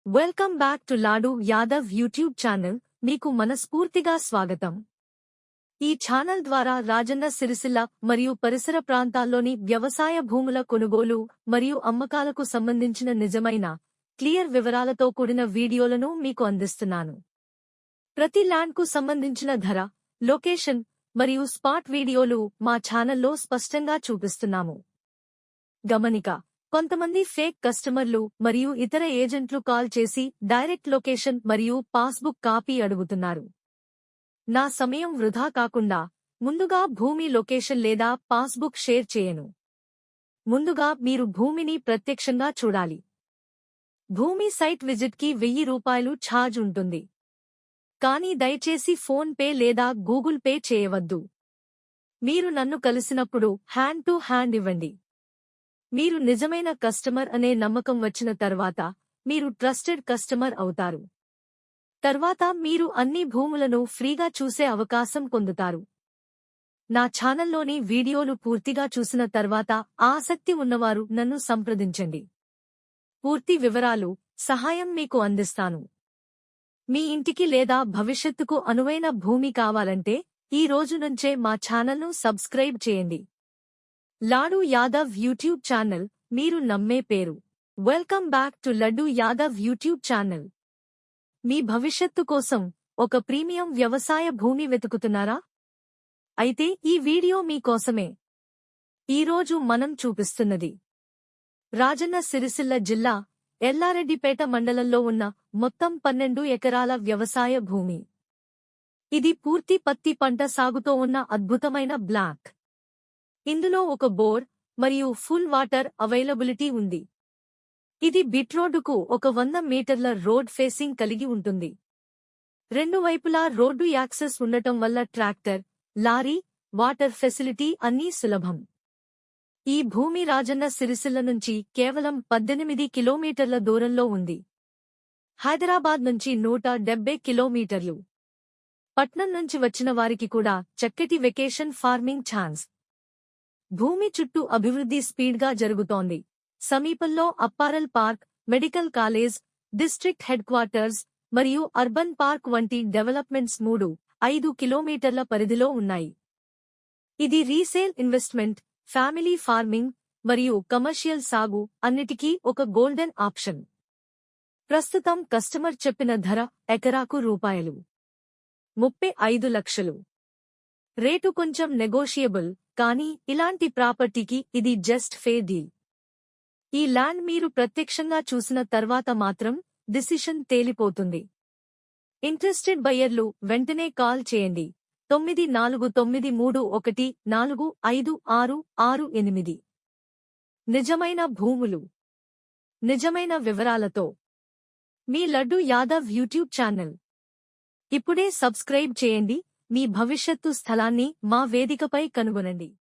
Welcome back to Ladu Yadav YouTube channel. మీకు మనస్ఫూర్తిగా స్వాగతం. ఈ ఛానల్ ద్వారా రాజన్న సిరిసిల్ల మరియు పరిసర ప్రాంతాల్లోని వ్యవసాయ భూముల కొనుగోలు మరియు అమ్మకాలకు సంబంధించిన నిజమైన, క్లియర్ వివరాలతో కూడిన వీడియోలను మీకు అందిస్తున్నాను. ప్రతి ల్యాండ్కు సంబంధించిన ధర, లొకేషన్ మరియు స్పాట్ వీడియోలు మా ఛానల్లో స్పష్టంగా చూపిస్తున్నాము. గమనిక: కొంతమంది ఫేక్ కస్టమర్లు మరియు ఇతర ఏజెంట్లు కాల్ చేసి డైరెక్ట్ లొకేషన్ మరియు పాస్బుక్ కాపీ అడుగుతున్నారు. నా సమయం వృధా కాకుండా ముందుగా భూమి లొకేషన్ లేదా పాస్బుక్ షేర్ చేయను. ముందుగా మీరు భూమిని ప్రత్యక్షంగా చూడాలి. భూమి సైట్ విజిట్కి ₹1000 ఛార్జ్ ఉంటుంది. కానీ దయచేసి ఫోన్ పే లేదా గూగుల్ పే చేయవద్దు. మీరు నన్ను కలిసినప్పుడు హ్యాండ్ టు హ్యాండ్ ఇవ్వండి. మీరు నిజమైన కస్టమర్ అనే నమ్మకం వచ్చిన తర్వాత మీరు ట్రస్టెడ్ కస్టమర్ అవుతారు. తర్వాత మీరు అన్ని భూములను ఫ్రీగా చూసే అవకాశం పొందుతారు. నా ఛానల్లోని వీడియోలు పూర్తిగా చూసిన తర్వాత ఆసక్తి ఉన్నవారు నన్ను సంప్రదించండి. పూర్తి వివరాలు, సహాయం మీకు అందిస్తాను. మీ ఇంటికి లేదా భవిష్యత్తుకు అనువైన భూమి కావాలంటే ఈ రోజు నుంచే మా ఛానల్ను సబ్స్క్రైబ్ చేయండి. లాడు యాదవ్ యూట్యూబ్ ఛానల్, మీరు నమ్మే పేరు. Welcome back to Laddu Yadav YouTube channel. మీ భవిష్యత్తు కోసం ఒక ప్రీమియం వ్యవసాయ భూమి వెతుకుతున్నారా? అయితే ఈ వీడియో మీకోసమే. ఈరోజు మనం చూపిస్తున్నది రాజన్న సిరిసిల్ల జిల్లా ఎల్లారెడ్డిపేట మండలంలో ఉన్న మొత్తం 12 ఎకరాల వ్యవసాయ భూమి. ఇది పూర్తి పత్తి పంట సాగుతో ఉన్న అద్భుతమైన బ్లాక్. ఇందులో ఒక బోర్ మరియు ఫుల్ వాటర్ అవైలబిలిటీ ఉంది. ఇది బిట్ రోడ్డుకు ఒక 100 మీటర్ల రోడ్ ఫేసింగ్ కలిగి ఉంటుంది. రెండు వైపులా రోడ్డు యాక్సెస్ ఉండటం వల్ల ట్రాక్టర్, లారీ, వాటర్ ఫెసిలిటీ అన్నీ సులభం. ఈ భూమి రాజన్న సిరిసిల్ల నుంచి కేవలం 18 కిలోమీటర్ల దూరంలో ఉంది. హైదరాబాద్ నుంచి 170 కిలోమీటర్లు. పట్నం నుంచి వచ్చిన వారికి కూడా చక్కటి వెకేషన్ ఫార్మింగ్ ఛాన్స్. భూమి చుట్టూ అభివృద్ధి స్పీడ్గా జరుగుతోంది. సమీపంలో అప్పారల్ park, medical college, district head quarters మరియు అర్బన్ పార్క్ వంటి డెవలప్మెంట్స్ 3-5 కిలోమీటర్ల పరిధిలో ఉన్నాయి. ఇది రీసేల్, ఇన్వెస్ట్మెంట్, ఫ్యామిలీ ఫార్మింగ్ మరియు కమర్షియల్ సాగు అన్నిటికీ ఒక గోల్డెన్ ఆప్షన్. ప్రస్తుతం కస్టమర్ చెప్పిన ధర ఎకరాకు ₹35 లక్షలు. రేటు కొంచెం నెగోషియబుల్, కానీ ఇలాంటి ప్రాపర్టీకి ఇది జస్ట్ ఫేర్ డీల్. ఈ ల్యాండ్ మీరు ప్రత్యక్షంగా చూసిన తర్వాత మాత్రం డిసిషన్ తేలిపోతుంది. ఇంట్రెస్టెడ్ బయ్యర్లు వెంటనే కాల్ చేయండి. 9431456668. నిజమైన భూములు, నిజమైన వివరాలతో మీ లడ్డు యాదవ్ యూట్యూబ్ ఛానల్. ఇప్పుడే సబ్స్క్రైబ్ చేయండి. మీ భవిష్యత్తు స్థలాన్ని మా వేదికపై కనుగొనండి.